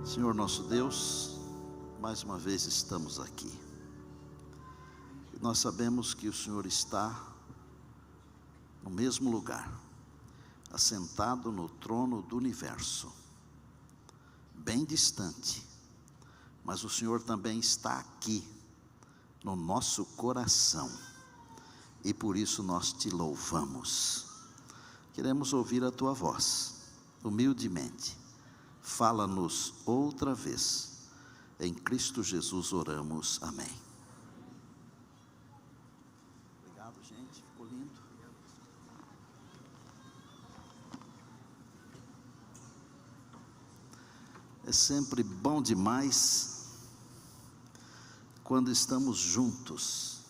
Senhor nosso Deus, mais uma vez estamos aqui. Nós sabemos que o Senhor está no mesmo lugar, assentado no trono do universo, bem distante, mas o Senhor também está aqui, no nosso coração, e por isso nós te louvamos. Queremos ouvir a tua voz, humildemente. Fala-nos outra vez, em Cristo Jesus oramos, amém. Obrigado, gente, ficou lindo. É sempre bom demais quando estamos juntos.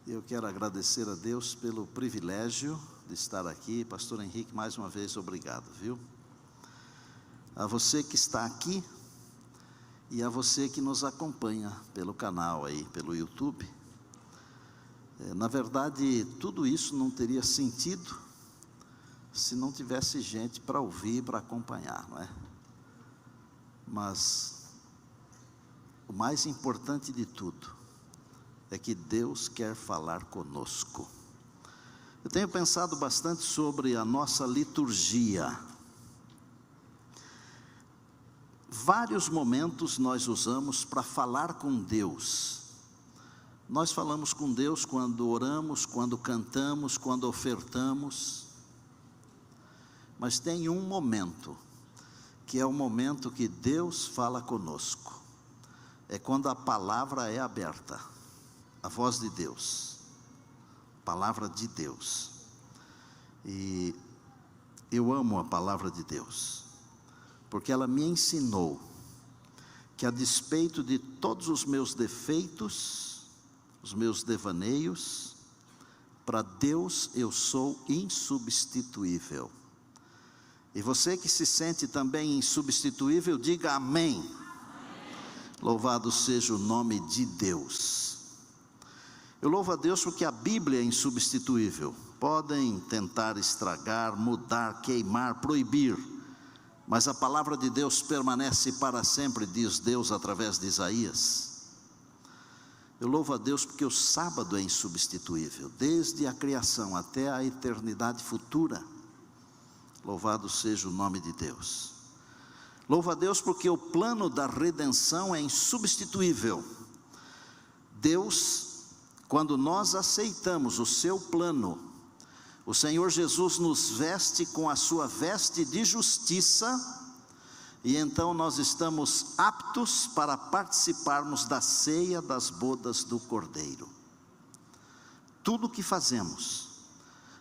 Eu quero agradecer a Deus pelo privilégio de estar aqui. Pastor Henrique, mais uma vez, obrigado, viu? A você que está aqui e a você que nos acompanha pelo canal aí, pelo YouTube. Na verdade, tudo isso não teria sentido se não tivesse gente para ouvir, para acompanhar, não é? Mas o mais importante de tudo é que Deus quer falar conosco. Eu tenho pensado bastante sobre a nossa liturgia. Vários momentos nós usamos para falar com Deus. Nós falamos com Deus quando oramos, quando cantamos, quando ofertamos. Mas tem um momento, que é o momento que Deus fala conosco. É quando a palavra é aberta, a voz de Deus, palavra de Deus. E eu amo a palavra de Deus, porque ela me ensinou que, a despeito de todos os meus defeitos, os meus devaneios, para Deus eu sou insubstituível. E você que se sente também insubstituível, diga amém. Amém. Louvado seja o nome de Deus. Eu louvo a Deus porque a Bíblia é insubstituível. Podem tentar estragar, mudar, queimar, proibir, mas a palavra de Deus permanece para sempre, diz Deus através de Isaías. Eu louvo a Deus porque o sábado é insubstituível, desde a criação até a eternidade futura. Louvado seja o nome de Deus. Louvo a Deus porque o plano da redenção é insubstituível. Deus, quando nós aceitamos o seu plano, o Senhor Jesus nos veste com a sua veste de justiça, e então nós estamos aptos para participarmos da ceia das bodas do Cordeiro. Tudo o que fazemos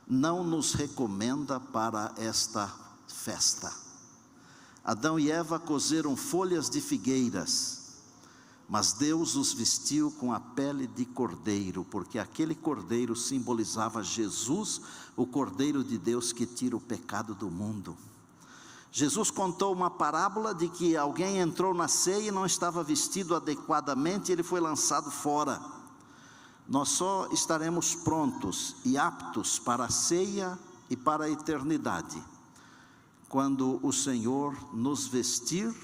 não nos recomenda para esta festa. Adão e Eva cozeram folhas de figueiras, mas Deus os vestiu com a pele de cordeiro, porque aquele cordeiro simbolizava Jesus, o Cordeiro de Deus que tira o pecado do mundo. Jesus contou uma parábola de que alguém entrou na ceia e não estava vestido adequadamente, ele foi lançado fora. Nós só estaremos prontos e aptos para a ceia e para a eternidade quando o Senhor nos vestir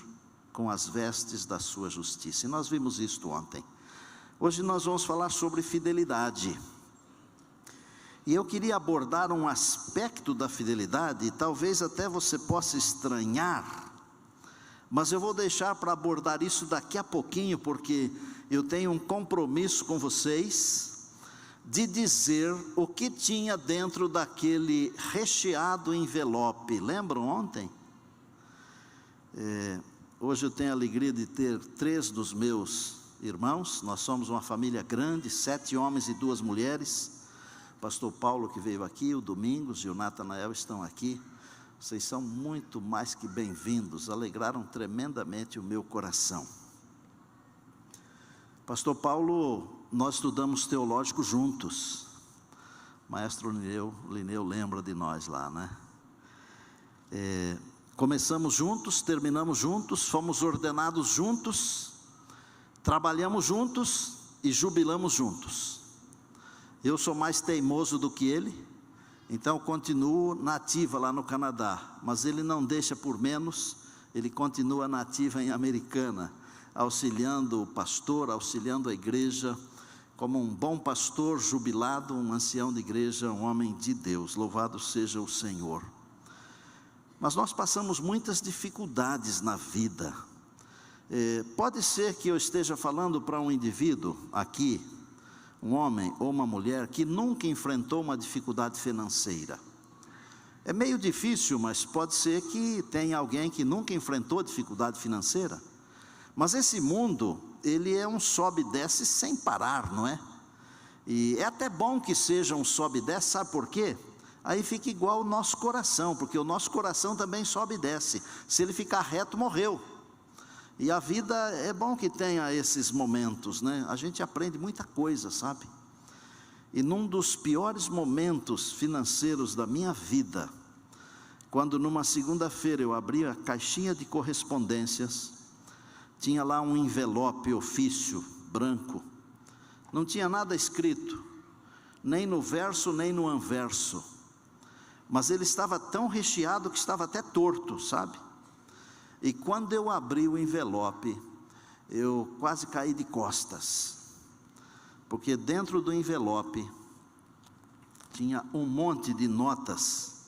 com as vestes da sua justiça. E nós vimos isto ontem. Hoje nós vamos falar sobre fidelidade. E eu queria abordar um aspecto da fidelidade, e talvez até você possa estranhar, mas eu vou deixar para abordar isso daqui a pouquinho, porque eu tenho um compromisso com vocês de dizer o que tinha dentro daquele recheado envelope. Lembram ontem? Hoje eu tenho a alegria de ter 3 dos meus irmãos. Nós somos uma família grande, 7 homens e 2 mulheres. O pastor Paulo, que veio aqui, o Domingos e o Natanael estão aqui. Vocês são muito mais que bem-vindos, alegraram tremendamente o meu coração. Pastor Paulo, nós estudamos teológico juntos. Maestro Lineu lembra de nós lá, né? Começamos juntos, terminamos juntos, fomos ordenados juntos, trabalhamos juntos e jubilamos juntos. Eu sou mais teimoso do que ele, então continuo na ativa lá no Canadá, mas ele não deixa por menos ele continua na ativa em Americana, auxiliando o pastor, auxiliando a igreja, como um bom pastor jubilado, um ancião de igreja, um homem de Deus. Louvado seja o Senhor. Mas nós passamos muitas dificuldades na vida. Pode ser que eu esteja falando para um indivíduo aqui, um homem ou uma mulher, que nunca enfrentou uma dificuldade financeira. É meio difícil, mas pode ser que tenha alguém que nunca enfrentou dificuldade financeira. Mas esse mundo, ele é um sobe e desce sem parar, não é? E é até bom que seja um sobe e desce, sabe por quê? Aí fica igual o nosso coração, porque o nosso coração também sobe e desce. Se ele ficar reto, morreu. E a vida é bom que tenha esses momentos, né? A gente aprende muita coisa, sabe? E num dos piores momentos financeiros da minha vida, quando numa segunda-feira eu abri a caixinha de correspondências, tinha lá um envelope ofício branco, não tinha nada escrito, nem no verso nem no anverso, mas ele estava tão recheado que estava até torto, sabe? E quando eu abri o envelope, eu quase caí de costas, porque dentro do envelope tinha um monte de notas,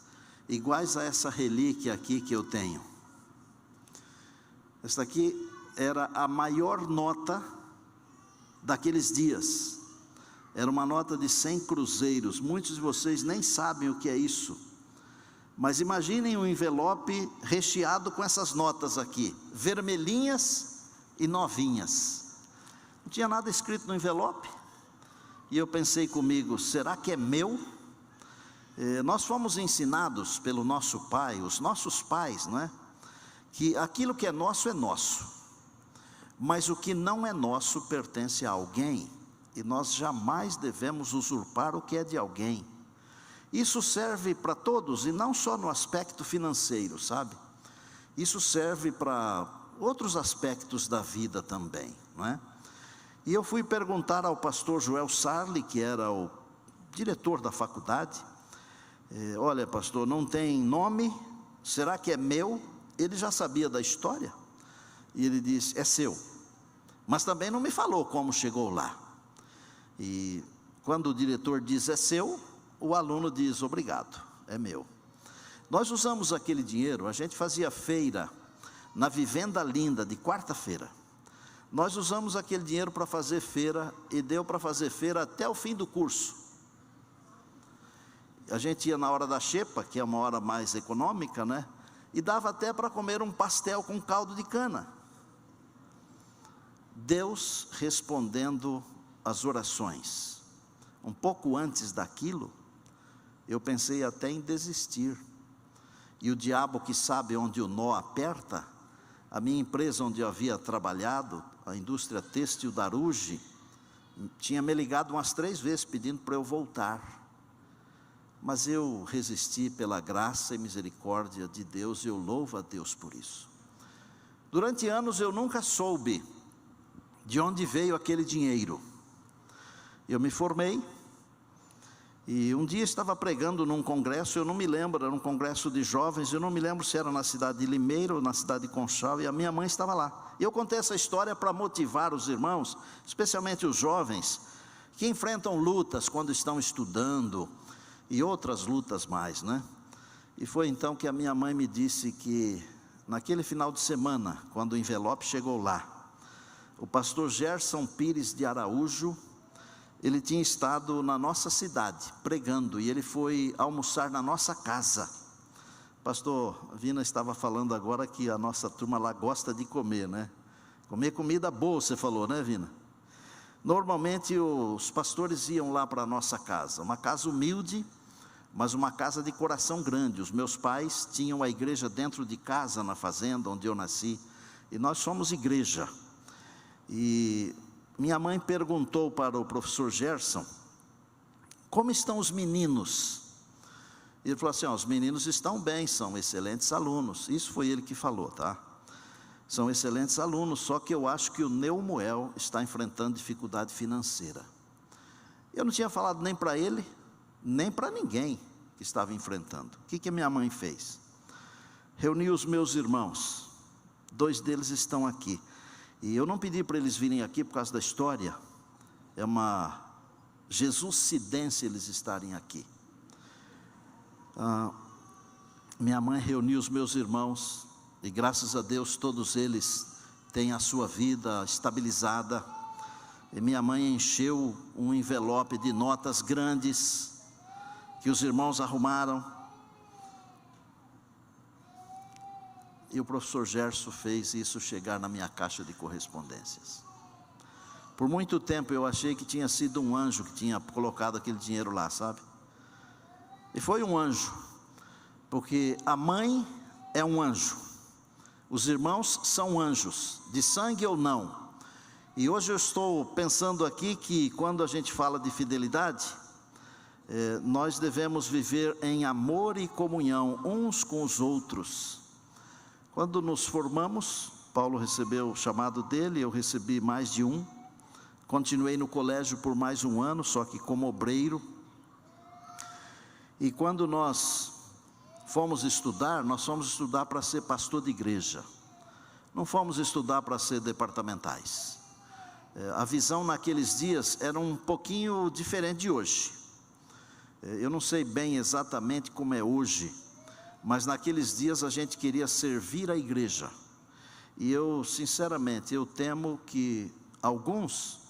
iguais a essa relíquia aqui que eu tenho. Esta aqui era a maior nota daqueles dias, era uma nota de 100 cruzeiros, muitos de vocês nem sabem o que é isso. Mas imaginem um envelope recheado com essas notas aqui, vermelhinhas e novinhas. Não tinha nada escrito no envelope. E eu pensei comigo, será que é meu? Nós fomos ensinados pelo nosso pai, os nossos pais, não é? Que aquilo que é nosso, mas o que não é nosso pertence a alguém, e nós jamais devemos usurpar o que é de alguém. Isso serve para todos, e não só no aspecto financeiro, sabe? Isso serve para outros aspectos da vida também, não é? E eu fui perguntar ao pastor Joel Sarli, que era o diretor da faculdade, olha pastor, não tem nome, será que é meu? Ele já sabia da história, e ele disse, é seu, mas também não me falou como chegou lá. E quando o diretor diz é seu, o aluno diz, obrigado, é meu. Nós usamos aquele dinheiro, a gente fazia feira na Vivenda Linda, de quarta-feira. Nós usamos aquele dinheiro para fazer feira, e deu para fazer feira até o fim do curso. A gente ia na hora da xepa, que é uma hora mais econômica, né? E dava até para comer um pastel com caldo de cana. Deus respondendo às orações. Um pouco antes daquilo, eu pensei até em desistir. E o diabo, que sabe onde o nó aperta, a minha empresa onde eu havia trabalhado, a indústria têxtil da Aruge, tinha me ligado umas 3 vezes pedindo para eu voltar. Mas eu resisti pela graça e misericórdia de Deus, e eu louvo a Deus por isso. Durante anos eu nunca soube de onde veio aquele dinheiro. Eu me formei, e um dia estava pregando num congresso, eu não me lembro, era um congresso de jovens, eu não me lembro se era na cidade de Limeira ou na cidade de Conchal, e a minha mãe estava lá. Eu contei essa história para motivar os irmãos, especialmente os jovens, que enfrentam lutas quando estão estudando, e outras lutas mais, né? E foi então que a minha mãe me disse que, naquele final de semana, quando o envelope chegou lá, o pastor Gerson Pires de Araújo, ele tinha estado na nossa cidade, pregando, e ele foi almoçar na nossa casa. Pastor Vina estava falando agora que a nossa turma lá gosta de comer, né? Comer comida boa, você falou, né, Vina? Normalmente os pastores iam lá para a nossa casa, uma casa humilde, mas uma casa de coração grande. Os meus pais tinham a igreja dentro de casa, na fazenda onde eu nasci, e nós somos igreja. E minha mãe perguntou para o professor Gerson, como estão os meninos? E ele falou assim, os meninos estão bem, são excelentes alunos. Isso foi ele que falou, tá? São excelentes alunos, só que eu acho que o Neumoel está enfrentando dificuldade financeira. Eu não tinha falado nem para ele, nem para ninguém que estava enfrentando. O que a minha mãe fez? Reuniu os meus irmãos, 2 deles estão aqui. E eu não pedi para eles virem aqui por causa da história. É uma Jesuscidência eles estarem aqui. Minha mãe reuniu os meus irmãos, e graças a Deus todos eles têm a sua vida estabilizada. E minha mãe encheu um envelope de notas grandes, que os irmãos arrumaram. E o professor Gerson fez isso chegar na minha caixa de correspondências. Por muito tempo eu achei que tinha sido um anjo que tinha colocado aquele dinheiro lá, sabe? E foi um anjo, porque a mãe é um anjo, os irmãos são anjos, de sangue ou não. E hoje eu estou pensando aqui que quando a gente fala de fidelidade, nós devemos viver em amor e comunhão uns com os outros. Quando nos formamos, Paulo recebeu o chamado dele, eu recebi mais de um. Continuei no colégio por mais um ano, só que como obreiro. E quando nós fomos estudar, nós fomos estudar para ser pastor de igreja. Não fomos estudar para ser departamentais. A visão naqueles dias era um pouquinho diferente de hoje. Eu não sei bem exatamente como é hoje, mas naqueles dias a gente queria servir a igreja. E eu, sinceramente, eu temo que alguns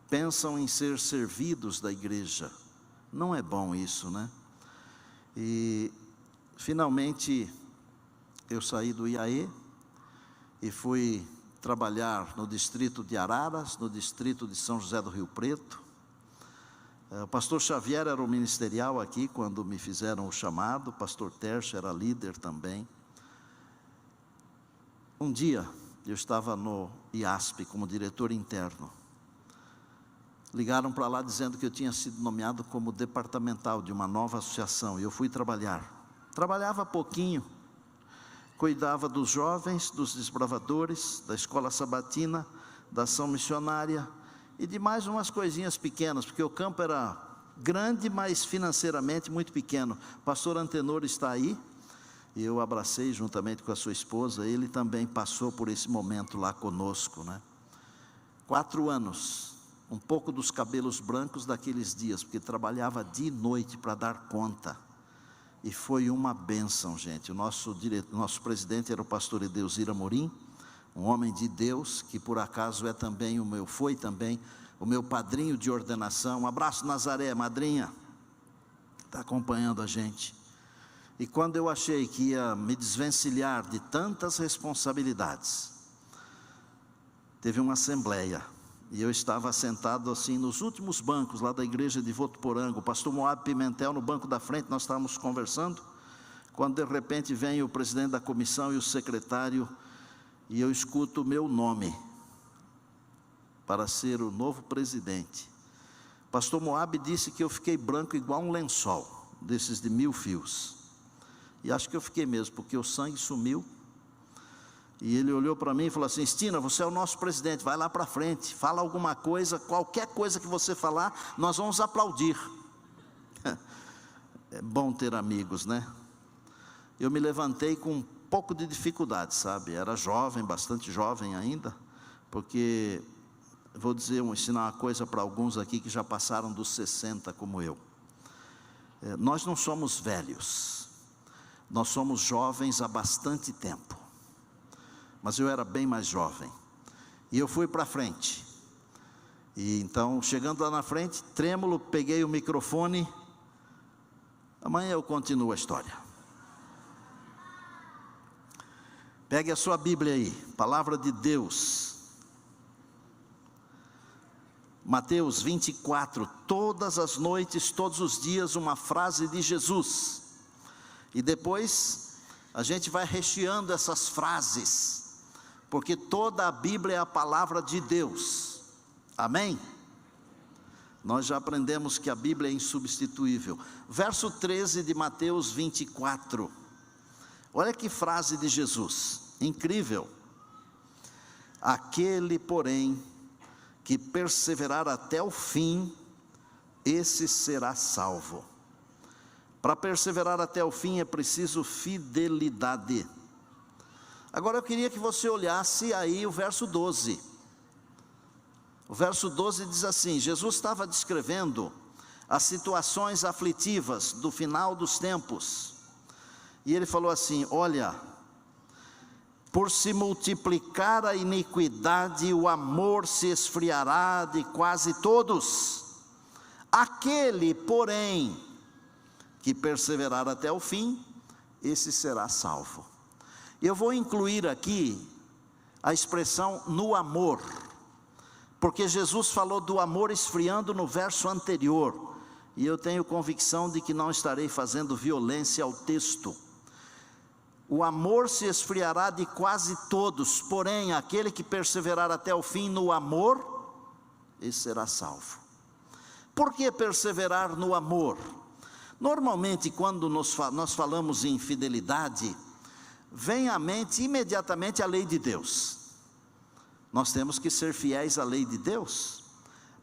pensam em ser servidos da igreja. Não é bom isso, né? E finalmente eu saí do IAE e fui trabalhar no distrito de Araras, no distrito de São José do Rio Preto. O pastor Xavier era o ministerial aqui quando me fizeram o chamado, o pastor Tércio era líder também. Um dia eu estava no IASP como diretor interno. Ligaram para lá dizendo que eu tinha sido nomeado como departamental de uma nova associação, e eu fui trabalhar. Trabalhava pouquinho, cuidava dos jovens, dos desbravadores, da escola sabatina, da ação missionária, e de mais umas coisinhas pequenas, porque o campo era grande, mas financeiramente muito pequeno. O pastor Antenor está aí, e eu abracei juntamente com a sua esposa, ele também passou por esse momento lá conosco, né? 4 anos, um pouco dos cabelos brancos daqueles dias, porque trabalhava dia e noite para dar conta, e foi uma bênção, gente. O nosso presidente era o pastor Edeusir Amorim, um homem de Deus, que por acaso foi também o meu padrinho de ordenação. Um abraço, Nazaré, madrinha, está acompanhando a gente. E quando eu achei que ia me desvencilhar de tantas responsabilidades, teve uma assembleia, e eu estava sentado assim nos últimos bancos lá da igreja de Votuporanga, o pastor Moab Pimentel no banco da frente, nós estávamos conversando, quando de repente vem o presidente da comissão e o secretário, e eu escuto o meu nome para ser o novo presidente. Pastor Moab disse que eu fiquei branco igual um lençol, desses de 1000 fios, e acho que eu fiquei mesmo, porque o sangue sumiu. E ele olhou para mim e falou assim: Stina, você é o nosso presidente, vai lá para frente, fala alguma coisa, qualquer coisa que você falar, nós vamos aplaudir. É bom ter amigos, né? Eu me levantei com um pouco de dificuldade, sabe? Era jovem, bastante jovem ainda, porque, vou ensinar uma coisa para alguns aqui que já passaram dos 60 como eu. Nós não somos velhos, nós somos jovens há bastante tempo. Mas eu era bem mais jovem, e eu fui para frente, e então chegando lá na frente, trêmulo, peguei o microfone. Amanhã eu continuo a história. Pegue a sua Bíblia aí, palavra de Deus, Mateus 24, todas as noites, todos os dias, uma frase de Jesus, e depois a gente vai recheando essas frases, porque toda a Bíblia é a palavra de Deus, amém? Nós já aprendemos que a Bíblia é insubstituível. Verso 13 de Mateus 24, olha que frase de Jesus, incrível: aquele, porém, que perseverar até o fim, esse será salvo. Para perseverar até o fim é preciso fidelidade. Agora eu queria que você olhasse aí o verso 12. O verso 12 diz assim: Jesus estava descrevendo as situações aflitivas do final dos tempos, e ele falou assim: olha, por se multiplicar a iniquidade, o amor se esfriará de quase todos. Aquele, porém, que perseverar até o fim, esse será salvo. Eu vou incluir aqui a expressão no amor, porque Jesus falou do amor esfriando no verso anterior, e eu tenho convicção de que não estarei fazendo violência ao texto. O amor se esfriará de quase todos, porém aquele que perseverar até o fim no amor, esse será salvo. Por que perseverar no amor? Normalmente quando nós falamos em fidelidade, vem à mente imediatamente a lei de Deus. Nós temos que ser fiéis à lei de Deus.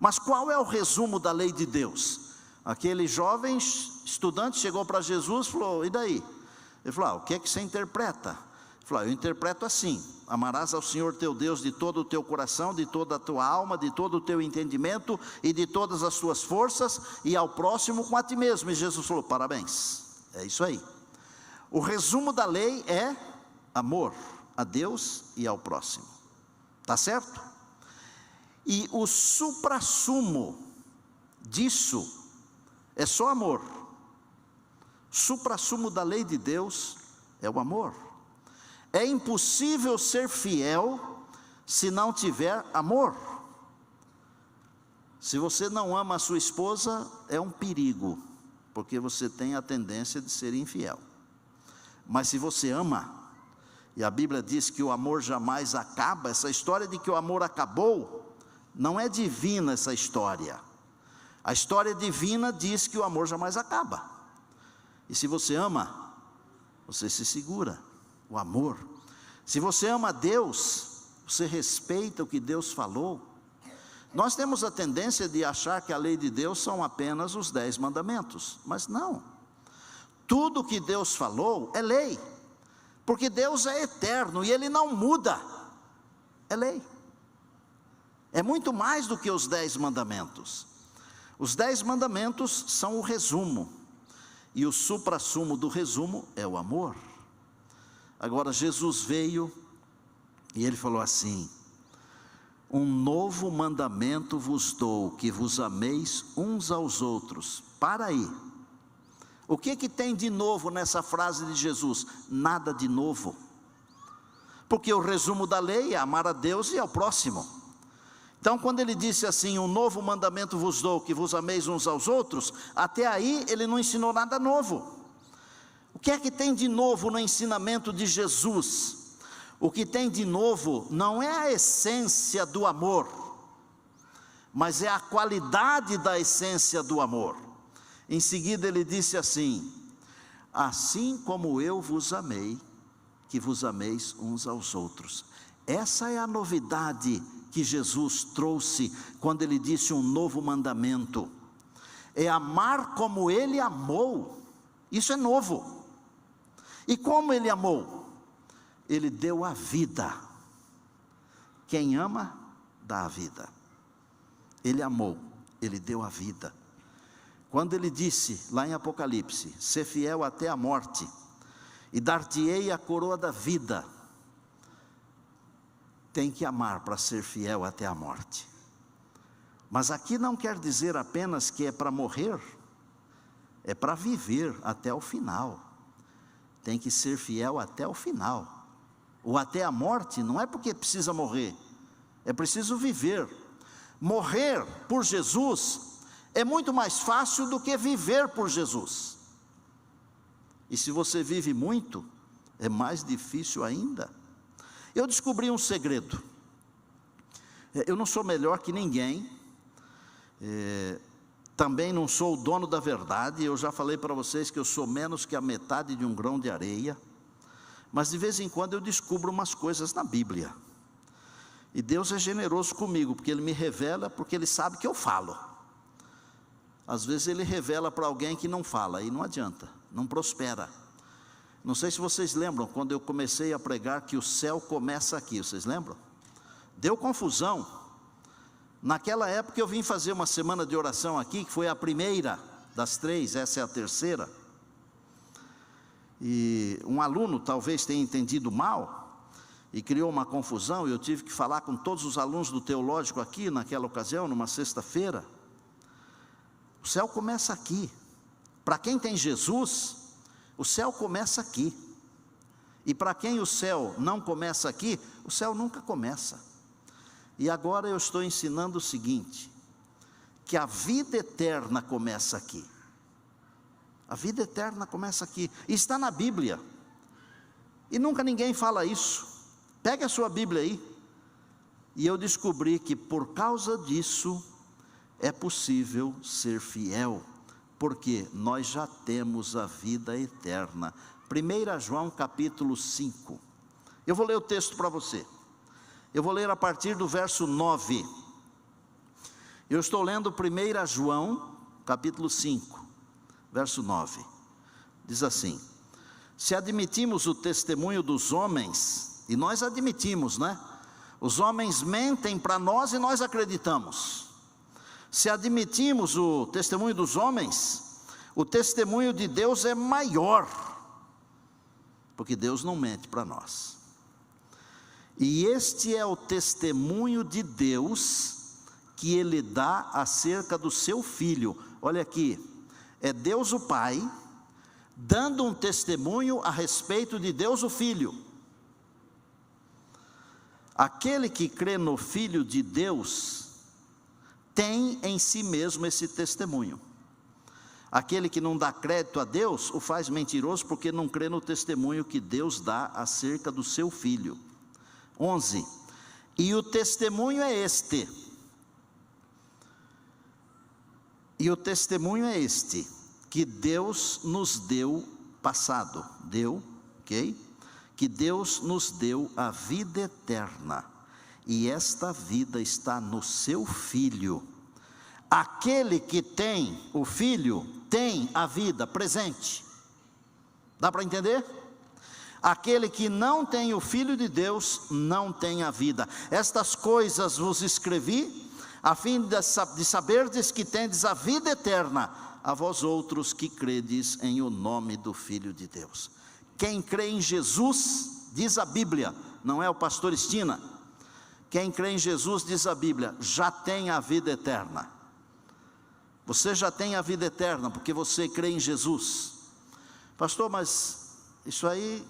Mas qual é o resumo da lei de Deus? Aquele jovem estudante chegou para Jesus e falou: e daí? Ele falou: o que é que você interpreta? Ele falou: eu interpreto assim: amarás ao Senhor teu Deus de todo o teu coração, de toda a tua alma, de todo o teu entendimento e de todas as tuas forças, e ao próximo com a ti mesmo. E Jesus falou: parabéns, é isso aí. O resumo da lei é amor a Deus e ao próximo, tá certo? E o suprassumo disso é só amor. Suprassumo da lei de Deus é o amor. É impossível ser fiel se não tiver amor. Se você não ama a sua esposa, é um perigo, porque você tem a tendência de ser infiel. Mas se você ama, e a Bíblia diz que o amor jamais acaba, essa história de que o amor acabou, não é divina essa história. A história divina diz que o amor jamais acaba. E se você ama, você se segura, o amor. Se você ama a Deus, você respeita o que Deus falou. Nós temos a tendência de achar que a lei de Deus são apenas os 10 mandamentos, mas não. Tudo que Deus falou é lei, porque Deus é eterno e Ele não muda, é lei. É muito mais do que os 10 mandamentos. Os 10 mandamentos são o resumo, e o suprassumo do resumo é o amor. Agora Jesus veio e Ele falou assim: um novo mandamento vos dou, que vos ameis uns aos outros. Para aí. O que tem de novo nessa frase de Jesus? Nada de novo. Porque o resumo da lei é amar a Deus e ao próximo. Então quando Ele disse assim: um novo mandamento vos dou, que vos ameis uns aos outros, até aí Ele não ensinou nada novo. O que é que tem de novo no ensinamento de Jesus? O que tem de novo não é a essência do amor, mas é a qualidade da essência do amor. Em seguida Ele disse assim: assim como eu vos amei, que vos ameis uns aos outros. Essa é a novidade que Jesus trouxe quando Ele disse um novo mandamento. É amar como Ele amou. Isso é novo. E como Ele amou? Ele deu a vida. Quem ama, dá a vida. Ele amou, Ele deu a vida. Quando Ele disse lá em Apocalipse: ser fiel até a morte, e dar-te-ei a coroa da vida. Tem que amar para ser fiel até a morte. Mas aqui não quer dizer apenas que é para morrer, é para viver até o final. Tem que ser fiel até o final. Ou até a morte não é porque precisa morrer, é preciso viver. Morrer por Jesus é muito mais fácil do que viver por Jesus. E se você vive muito, é mais difícil ainda. Eu descobri um segredo. Eu não sou melhor que ninguém, também não sou o dono da verdade. Eu já falei para vocês que eu sou menos que a metade de um grão de areia, mas de vez em quando eu descubro umas coisas na Bíblia, e Deus é generoso comigo, porque Ele me revela, porque Ele sabe que eu falo. Às vezes Ele revela para alguém que não fala, e não adianta, não prospera. Não sei se vocês lembram, quando eu comecei a pregar que o céu começa aqui, vocês lembram? Deu confusão. Naquela época eu vim fazer uma semana de oração aqui, que foi a primeira das 3, essa é a terceira. E um aluno talvez tenha entendido mal, e criou uma confusão, e eu tive que falar com todos os alunos do teológico aqui, naquela ocasião, numa sexta-feira. O céu começa aqui. Para quem tem Jesus, o céu começa aqui. E para quem o céu não começa aqui, o céu nunca começa. E agora eu estou ensinando o seguinte, que a vida eterna começa aqui. A vida eterna começa aqui. E está na Bíblia. E nunca ninguém fala isso. Pegue a sua Bíblia aí. E eu descobri que por causa disso é possível ser fiel. Porque nós já temos a vida eterna. 1 João capítulo 5. Eu vou ler o texto para você. Eu vou ler a partir do verso 9. Eu estou lendo 1 João capítulo 5, verso 9. Diz assim: se admitimos o testemunho dos homens, e nós admitimos, né? Os homens mentem para nós e nós acreditamos. Se admitimos o testemunho dos homens, o testemunho de Deus é maior, porque Deus não mente para nós. E este é o testemunho de Deus que Ele dá acerca do seu Filho. Olha aqui, é Deus o Pai dando um testemunho a respeito de Deus o Filho. Aquele que crê no Filho de Deus tem em si mesmo esse testemunho. Aquele que não dá crédito a Deus o faz mentiroso, porque não crê no testemunho que Deus dá acerca do seu Filho. 11. E o testemunho é este. E o testemunho é este, que Deus nos deu, passado, deu, ok? Que Deus nos deu a vida eterna, e esta vida está no seu Filho. Aquele que tem o Filho, tem a vida presente. Dá para entender? Aquele que não tem o Filho de Deus, não tem a vida. Estas coisas vos escrevi, a fim de saberdes que tendes a vida eterna, a vós outros que credes em o nome do Filho de Deus. Quem crê em Jesus, diz a Bíblia, não é o pastor Estina, quem crê em Jesus, diz a Bíblia, já tem a vida eterna. Você já tem a vida eterna, porque você crê em Jesus. Pastor, mas isso aí,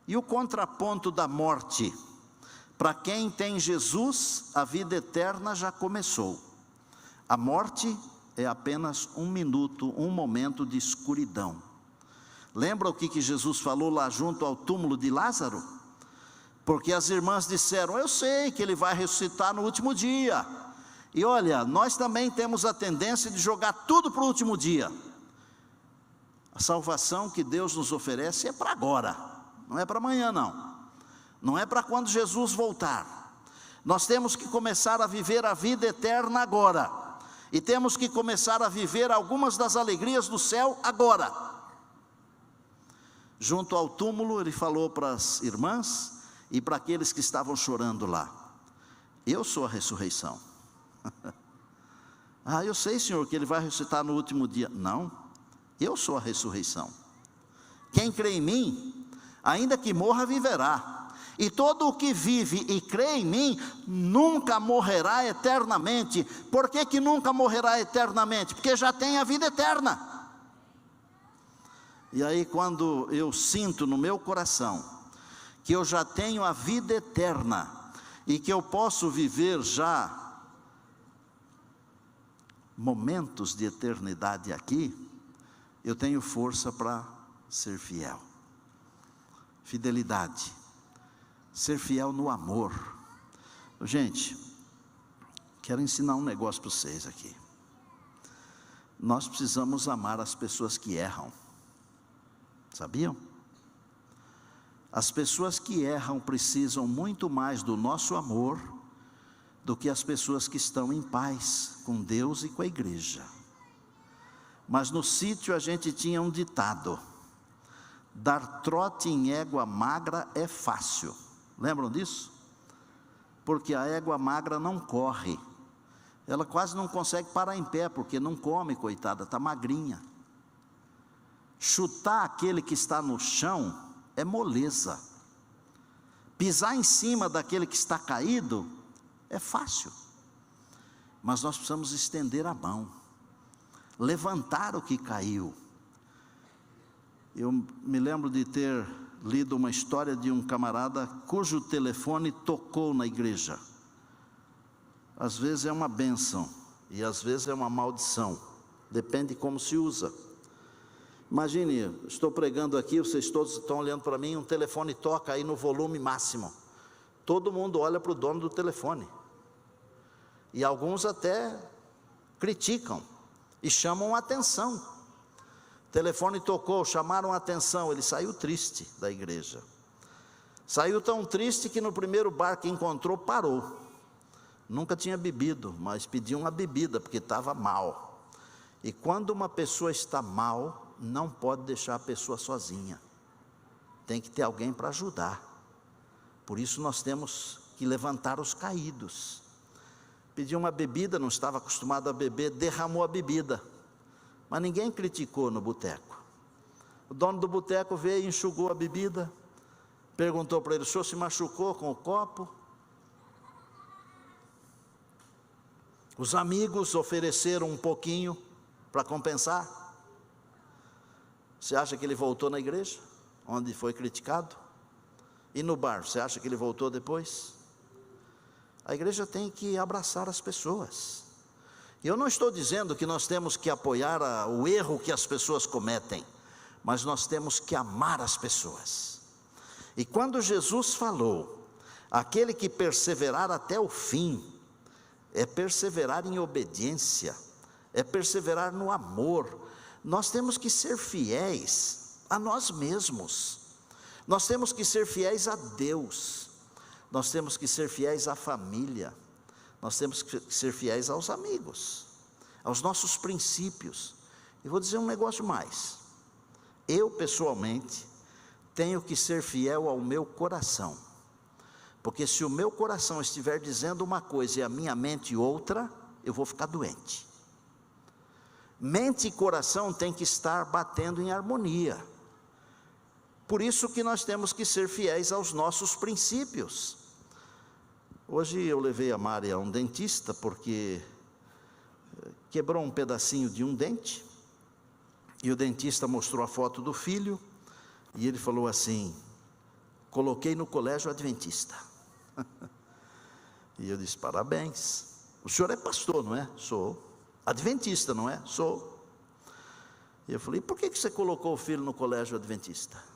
e o contraponto da morte? Para quem tem Jesus, a vida eterna já começou. A morte é apenas um minuto, um momento de escuridão. Lembra o que Jesus falou lá junto ao túmulo de Lázaro? Porque as irmãs disseram, eu sei que ele vai ressuscitar no último dia. E olha, nós também temos a tendência de jogar tudo para o último dia. A salvação que Deus nos oferece é para agora, não é para amanhã não. Não é para quando Jesus voltar. Nós temos que começar a viver a vida eterna agora. E temos que começar a viver algumas das alegrias do céu agora. Junto ao túmulo, ele falou para as irmãs e para aqueles que estavam chorando lá: eu sou a ressurreição. Ah, eu sei, Senhor, que ele vai ressuscitar no último dia. Não, eu sou a ressurreição. Quem crê em mim, ainda que morra, viverá. E todo o que vive e crê em mim, nunca morrerá eternamente. Por que que nunca morrerá eternamente? Porque já tem a vida eterna. E aí quando eu sinto no meu coração, que eu já tenho a vida eterna, e que eu posso viver já momentos de eternidade aqui, eu tenho força para ser fiel. Fidelidade. Ser fiel no amor. Gente, quero ensinar um negócio para vocês aqui. Nós precisamos amar as pessoas que erram. Sabiam? As pessoas que erram precisam muito mais do nosso amor do que as pessoas que estão em paz com Deus e com a igreja. Mas no sítio a gente tinha um ditado: dar trote em égua magra é fácil. Lembram disso? Porque a égua magra não corre. Ela quase não consegue parar em pé, porque não come, coitada, está magrinha. Chutar aquele que está no chão é moleza. Pisar em cima daquele que está caído é fácil. Mas nós precisamos estender a mão, levantar o que caiu. Eu me lembro de ter lido uma história de um camarada cujo telefone tocou na igreja. Às vezes é uma bênção e às vezes é uma maldição, depende de como se usa. Imagine, estou pregando aqui, vocês todos estão olhando para mim, um telefone toca aí no volume máximo. Todo mundo olha para o dono do telefone. E alguns até criticam e chamam a atenção. O telefone tocou, chamaram a atenção, ele saiu triste da igreja. Saiu tão triste que no primeiro bar que encontrou, parou. Nunca tinha bebido, mas pediu uma bebida, porque estava mal. E quando uma pessoa está mal, não pode deixar a pessoa sozinha. Tem que ter alguém para ajudar. Por isso nós temos que levantar os caídos. Pediu uma bebida, não estava acostumado a beber, derramou a bebida. Mas ninguém criticou no boteco. O dono do boteco veio e enxugou a bebida. Perguntou para ele: o senhor se machucou com o copo? Os amigos ofereceram um pouquinho para compensar. Você acha que ele voltou na igreja, onde foi criticado? E no bar, você acha que ele voltou depois? A igreja tem que abraçar as pessoas. E eu não estou dizendo que nós temos que apoiar o erro que as pessoas cometem, mas nós temos que amar as pessoas. E quando Jesus falou, aquele que perseverar até o fim, é perseverar em obediência, é perseverar no amor. Nós temos que ser fiéis a nós mesmos, nós temos que ser fiéis a Deus, nós temos que ser fiéis à família, nós temos que ser fiéis aos amigos, aos nossos princípios. E vou dizer um negócio mais: eu pessoalmente tenho que ser fiel ao meu coração, porque se o meu coração estiver dizendo uma coisa e a minha mente outra, eu vou ficar doente. Mente e coração tem que estar batendo em harmonia. Por isso que nós temos que ser fiéis aos nossos princípios. Hoje eu levei a Mari a um dentista, porque quebrou um pedacinho de um dente, e o dentista mostrou a foto do filho, e ele falou assim: coloquei no colégio adventista. E eu disse: parabéns, o senhor é pastor, não é? Sou. Adventista, não é? Sou. E eu falei: por que você colocou o filho no colégio adventista?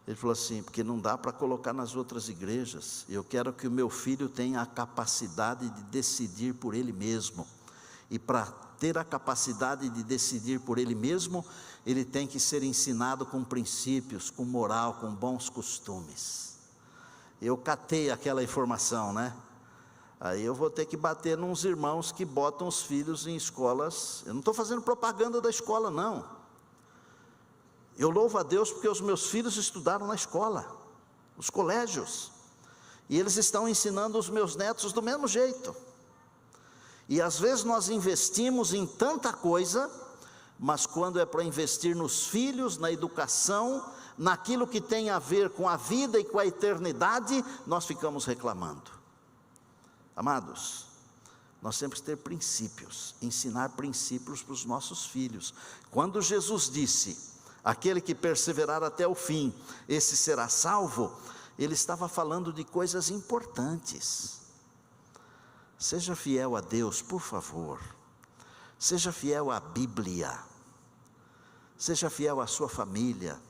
Ele falou assim: porque não dá para colocar nas outras igrejas, eu quero que o meu filho tenha a capacidade de decidir por ele mesmo, e para ter a capacidade de decidir por ele mesmo, ele tem que ser ensinado com princípios, com moral, com bons costumes. Eu catei aquela informação, né? Aí eu vou ter que bater nos irmãos que botam os filhos em escolas. Eu não estou fazendo propaganda da escola, não. Eu louvo a Deus porque os meus filhos estudaram na escola, os colégios, e eles estão ensinando os meus netos do mesmo jeito. E às vezes nós investimos em tanta coisa, mas quando é para investir nos filhos, na educação, naquilo que tem a ver com a vida e com a eternidade, nós ficamos reclamando. Amados, nós temos que ter princípios, ensinar princípios para os nossos filhos. Quando Jesus disse: aquele que perseverar até o fim, esse será salvo, ele estava falando de coisas importantes. Seja fiel a Deus, por favor. Seja fiel à Bíblia. Seja fiel à sua família,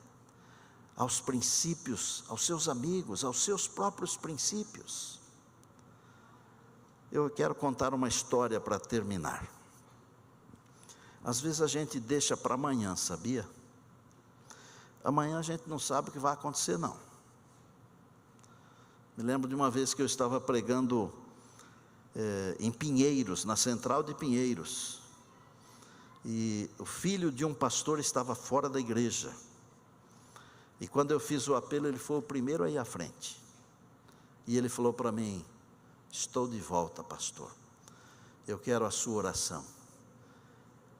aos princípios, aos seus amigos, aos seus próprios princípios. Eu quero contar uma história para terminar. Às vezes a gente deixa para amanhã, sabia? Amanhã a gente não sabe o que vai acontecer, não. Me lembro de uma vez que eu estava pregando em Pinheiros, na central de Pinheiros, e o filho de um pastor estava fora da igreja. E quando eu fiz o apelo, ele foi o primeiro a ir à frente. E ele falou para mim: estou de volta, pastor. Eu quero a sua oração.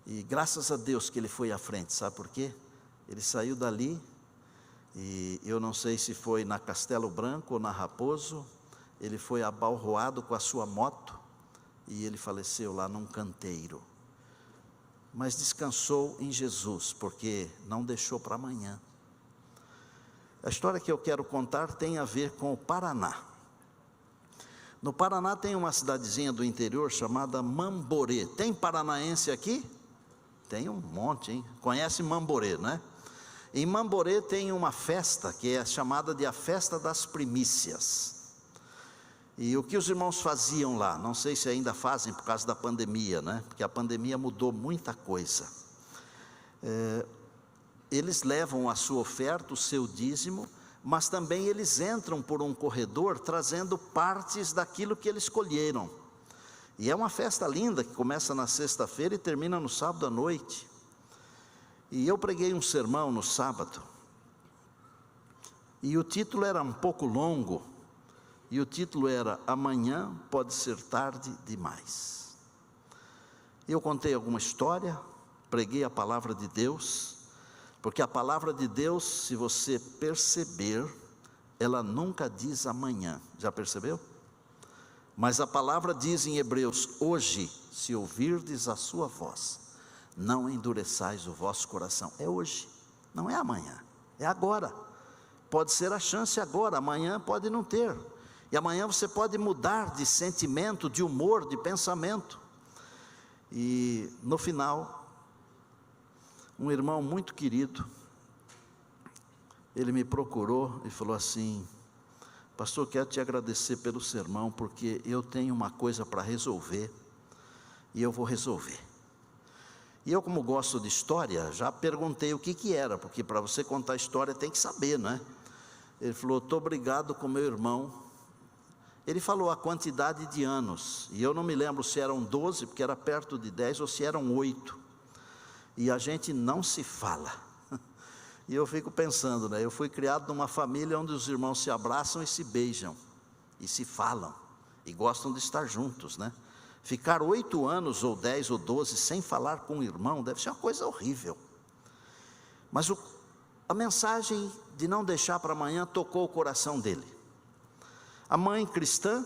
E graças a Deus que ele foi à frente, sabe por quê? Ele saiu dali, e eu não sei se foi na Castelo Branco ou na Raposo, ele foi abalroado com a sua moto, e ele faleceu lá num canteiro. Mas descansou em Jesus, porque não deixou para amanhã. A história que eu quero contar tem a ver com o Paraná. No Paraná tem uma cidadezinha do interior chamada Mamborê. Tem paranaense aqui? Tem um monte, hein? Conhece Mamborê, né? Em Mamborê tem uma festa que é chamada de a Festa das Primícias. E o que os irmãos faziam lá? Não sei se ainda fazem por causa da pandemia, né? Porque a pandemia mudou muita coisa. Eles levam a sua oferta, o seu dízimo, mas também eles entram por um corredor trazendo partes daquilo que eles colheram. E é uma festa linda que começa na sexta-feira e termina no sábado à noite. E eu preguei um sermão no sábado, e o título era um pouco longo, e o título era: amanhã pode ser tarde demais. Eu contei alguma história, preguei a palavra de Deus, porque a palavra de Deus, se você perceber, ela nunca diz amanhã. Já percebeu? Mas a palavra diz em Hebreus: hoje, se ouvirdes a sua voz, não endureçais o vosso coração. É hoje, não é amanhã, é agora. Pode ser a chance agora, amanhã pode não ter. E amanhã você pode mudar de sentimento, de humor, de pensamento. E no final, um irmão muito querido, ele me procurou e falou assim: pastor, quero te agradecer pelo sermão, porque eu tenho uma coisa para resolver, e eu vou resolver. E eu, como gosto de história, já perguntei o que era, porque para você contar história tem que saber, não é? Ele falou: estou brigado com meu irmão. Ele falou a quantidade de anos, e eu não me lembro se eram 12, porque era perto de 10, ou se eram 8. E a gente não se fala. E eu fico pensando, né? Eu fui criado numa família onde os irmãos se abraçam e se beijam, e se falam, e gostam de estar juntos, né? Ficar 8 anos, ou 10, ou 12, sem falar com o irmão, deve ser uma coisa horrível. Mas a mensagem de não deixar para amanhã tocou o coração dele. A mãe cristã,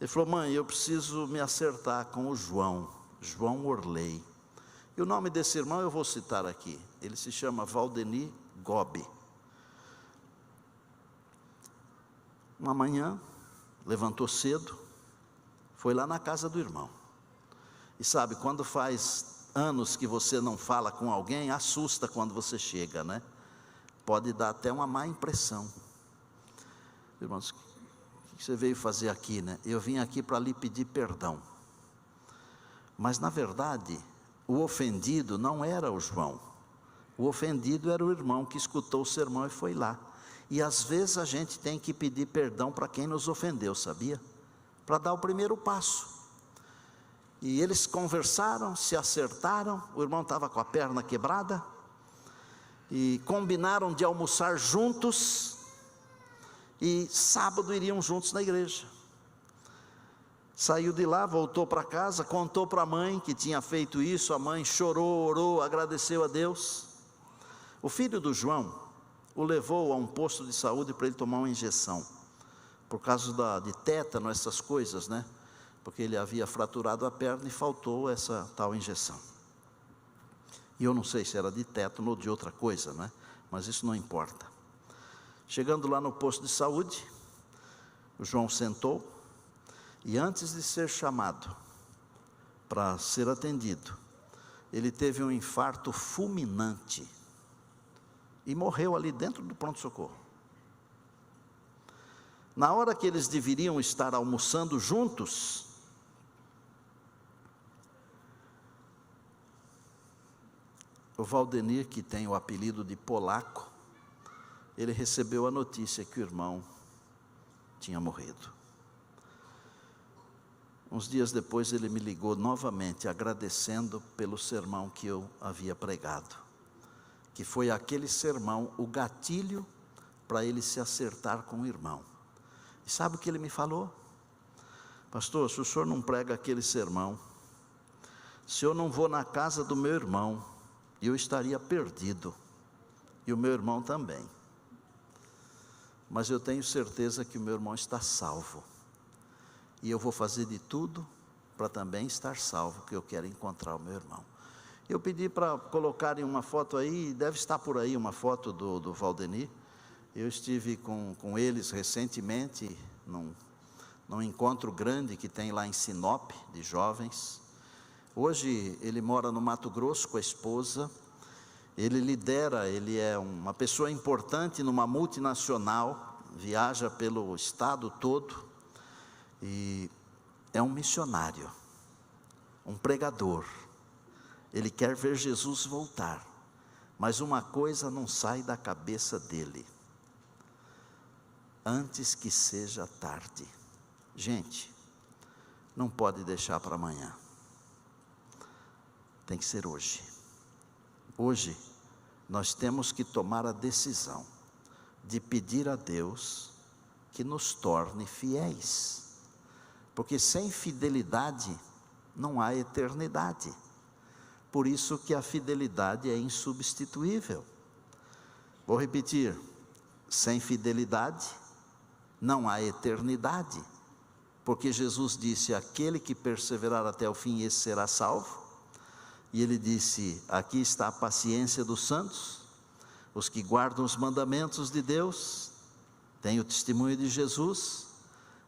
ele falou: mãe, eu preciso me acertar com o João Orley. E o nome desse irmão eu vou citar aqui, ele se chama Valdenir Gobi. Uma manhã, levantou cedo, foi lá na casa do irmão. E sabe, quando faz anos que você não fala com alguém, assusta quando você chega, né? Pode dar até uma má impressão. Irmãos, o que você veio fazer aqui, né? Eu vim aqui para lhe pedir perdão. Mas na verdade, o ofendido não era o João. O ofendido era o irmão que escutou o sermão e foi lá. E às vezes a gente tem que pedir perdão para quem nos ofendeu, sabia? Para dar o primeiro passo. E eles conversaram, se acertaram, o irmão estava com a perna quebrada, e combinaram de almoçar juntos, e sábado iriam juntos na igreja. Saiu de lá, voltou para casa, contou para a mãe que tinha feito isso. A mãe chorou, orou, agradeceu a Deus. O filho do João o levou a um posto de saúde para ele tomar uma injeção, por causa de tétano, essas coisas, né? Porque ele havia fraturado a perna e faltou essa tal injeção. E eu não sei se era de tétano ou de outra coisa, né? Mas isso não importa. Chegando lá no posto de saúde, o João sentou, e antes de ser chamado para ser atendido, ele teve um infarto fulminante, e morreu ali dentro do pronto-socorro. Na hora que eles deveriam estar almoçando juntos, o Valdenir, que tem o apelido de Polaco, ele recebeu a notícia que o irmão tinha morrido. Uns dias depois ele me ligou novamente, agradecendo pelo sermão que eu havia pregado, que foi aquele sermão o gatilho para ele se acertar com o irmão. E sabe o que ele me falou? Pastor, se o senhor não prega aquele sermão, se eu não vou na casa do meu irmão, eu estaria perdido, e o meu irmão também. Mas eu tenho certeza que o meu irmão está salvo, e eu vou fazer de tudo para também estar salvo, que eu quero encontrar o meu irmão. Eu pedi para colocarem uma foto aí, deve estar por aí uma foto do Valdeni. Eu estive com eles recentemente, num encontro grande que tem lá em Sinop, de jovens. Hoje ele mora no Mato Grosso com a esposa. Ele lidera, ele é uma pessoa importante numa multinacional, viaja pelo estado todo, e é um missionário, um pregador. Ele quer ver Jesus voltar, mas uma coisa não sai da cabeça dele: antes que seja tarde. Gente, não pode deixar para amanhã, tem que ser hoje. Hoje nós temos que tomar a decisão de pedir a Deus que nos torne fiéis, porque sem fidelidade não há eternidade. Por isso que a fidelidade é insubstituível. Vou repetir: sem fidelidade não há eternidade, porque Jesus disse: aquele que perseverar até o fim, esse será salvo. E ele disse: aqui está a paciência dos santos, os que guardam os mandamentos de Deus, têm o testemunho de Jesus.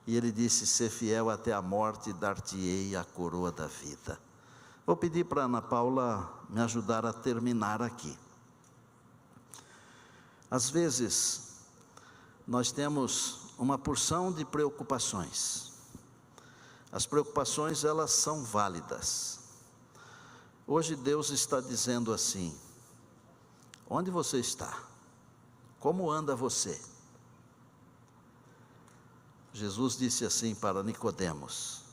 E ele disse: ser fiel até a morte, dar-te-ei a coroa da vida. Vou pedir para a Ana Paula me ajudar a terminar aqui. Às vezes, nós temos uma porção de preocupações. As preocupações, elas são válidas. Hoje Deus está dizendo assim: onde você está? Como anda você? Jesus disse assim para Nicodemos: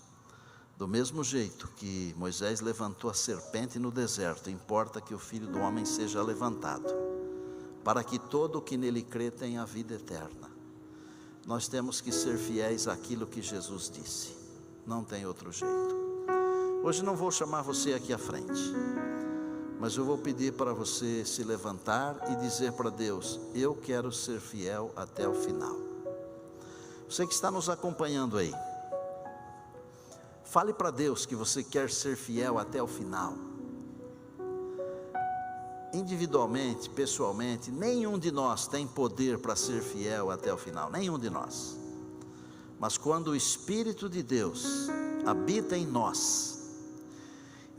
do mesmo jeito que Moisés levantou a serpente no deserto, importa que o Filho do Homem seja levantado, para que todo o que nele crê tenha a vida eterna. Nós temos que ser fiéis àquilo que Jesus disse, não tem outro jeito. Hoje não vou chamar você aqui à frente, mas eu vou pedir para você se levantar e dizer para Deus: eu quero ser fiel até o final. Você que está nos acompanhando aí, fale para Deus que você quer ser fiel até o final. Individualmente, pessoalmente, nenhum de nós tem poder para ser fiel até o final, nenhum de nós. Mas quando o Espírito de Deus habita em nós,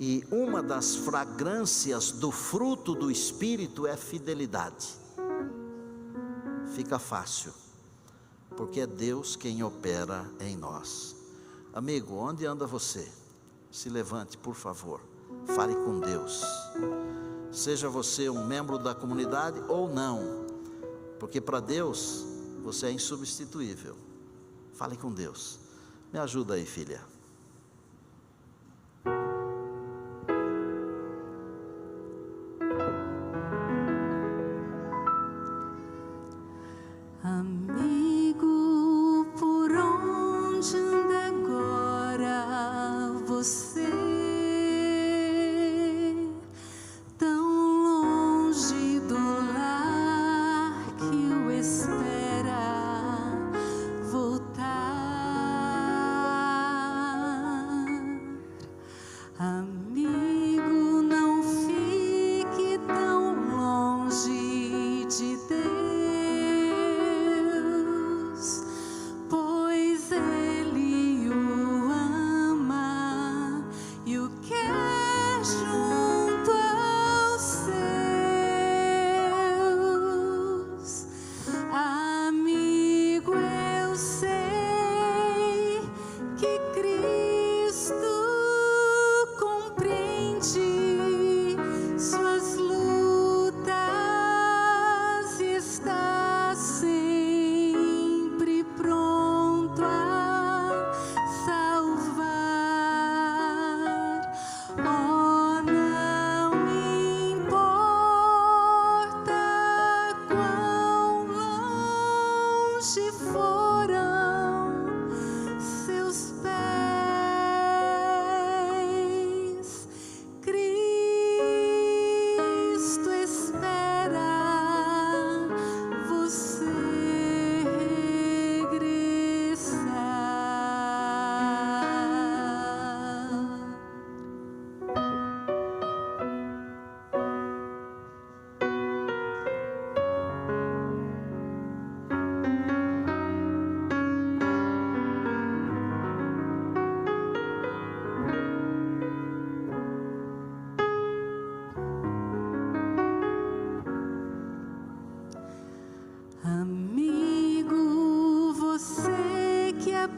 e uma das fragrâncias do fruto do Espírito é fidelidade, fica fácil, porque é Deus quem opera em nós. Amigo, onde anda você? Se levante, por favor, fale com Deus. Seja você um membro da comunidade ou não, porque para Deus você é insubstituível. Fale com Deus. Me ajuda aí, filha.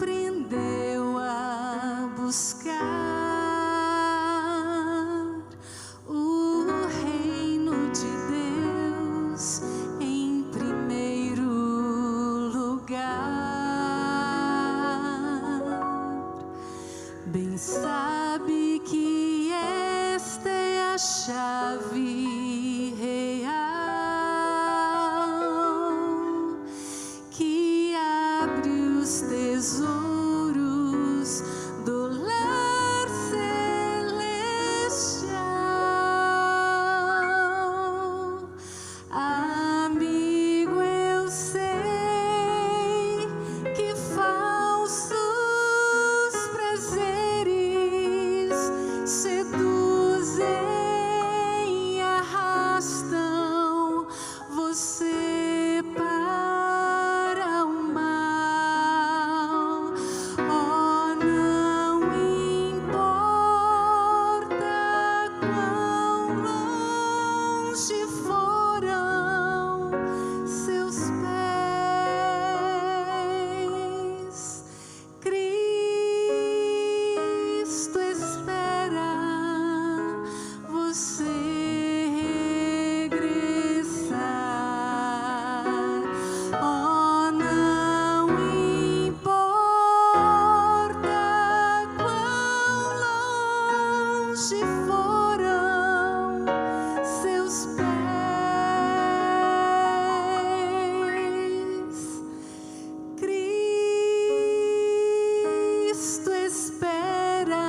aprendeu a buscar o reino de Deus em primeiro lugar, bem sabe que esta é a chave real que abre os tesouros do lar celestial. Amigo, eu sei que falsos prazeres seduzem e arrastam você para o mal. Oh, não importa quão longe foram seus pés, Cristo espera você regressar. Oh, não importa quão longe foram seus pés, Cristo espera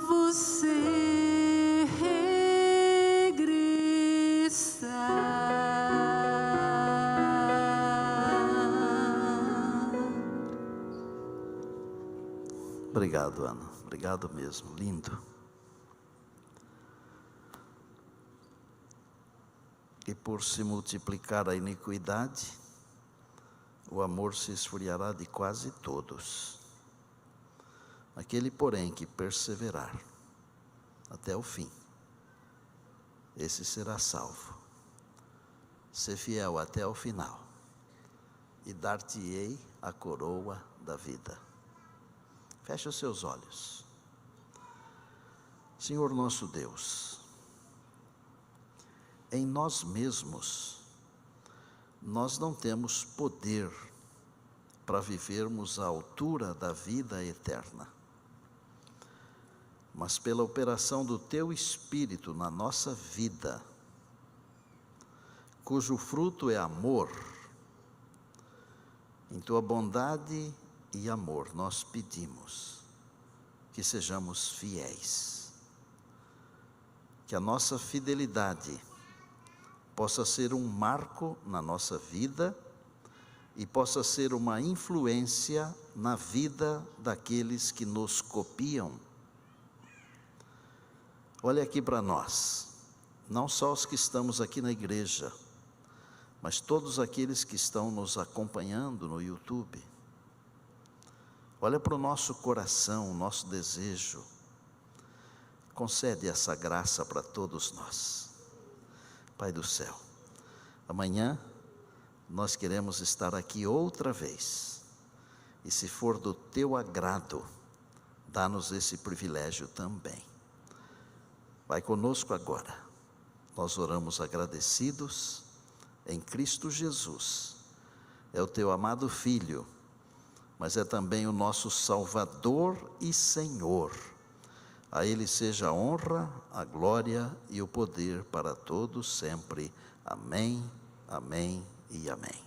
você regressar. Obrigado, Ana. Obrigado mesmo. Lindo. E por se multiplicar a iniquidade, o amor se esfriará de quase todos. Aquele, porém, que perseverar até o fim, esse será salvo. Ser fiel até o final, e dar-te-ei a coroa da vida. Feche os seus olhos. Senhor nosso Deus, em nós mesmos, nós não temos poder para vivermos à altura da vida eterna. Mas pela operação do Teu Espírito na nossa vida, cujo fruto é amor, em Tua bondade e amor, nós pedimos que sejamos fiéis, que a nossa fidelidade possa ser um marco na nossa vida e possa ser uma influência na vida daqueles que nos copiam. Olha aqui para nós, não só os que estamos aqui na igreja, mas todos aqueles que estão nos acompanhando no YouTube. Olha para o nosso coração, o nosso desejo. Concede essa graça para todos nós. Pai do céu, amanhã nós queremos estar aqui outra vez. E se for do Teu agrado, dá-nos esse privilégio também. Vai conosco agora. Nós oramos agradecidos em Cristo Jesus. É o Teu amado Filho, mas é também o nosso Salvador e Senhor. A Ele seja a honra, a glória e o poder para todos sempre. Amém, amém e amém.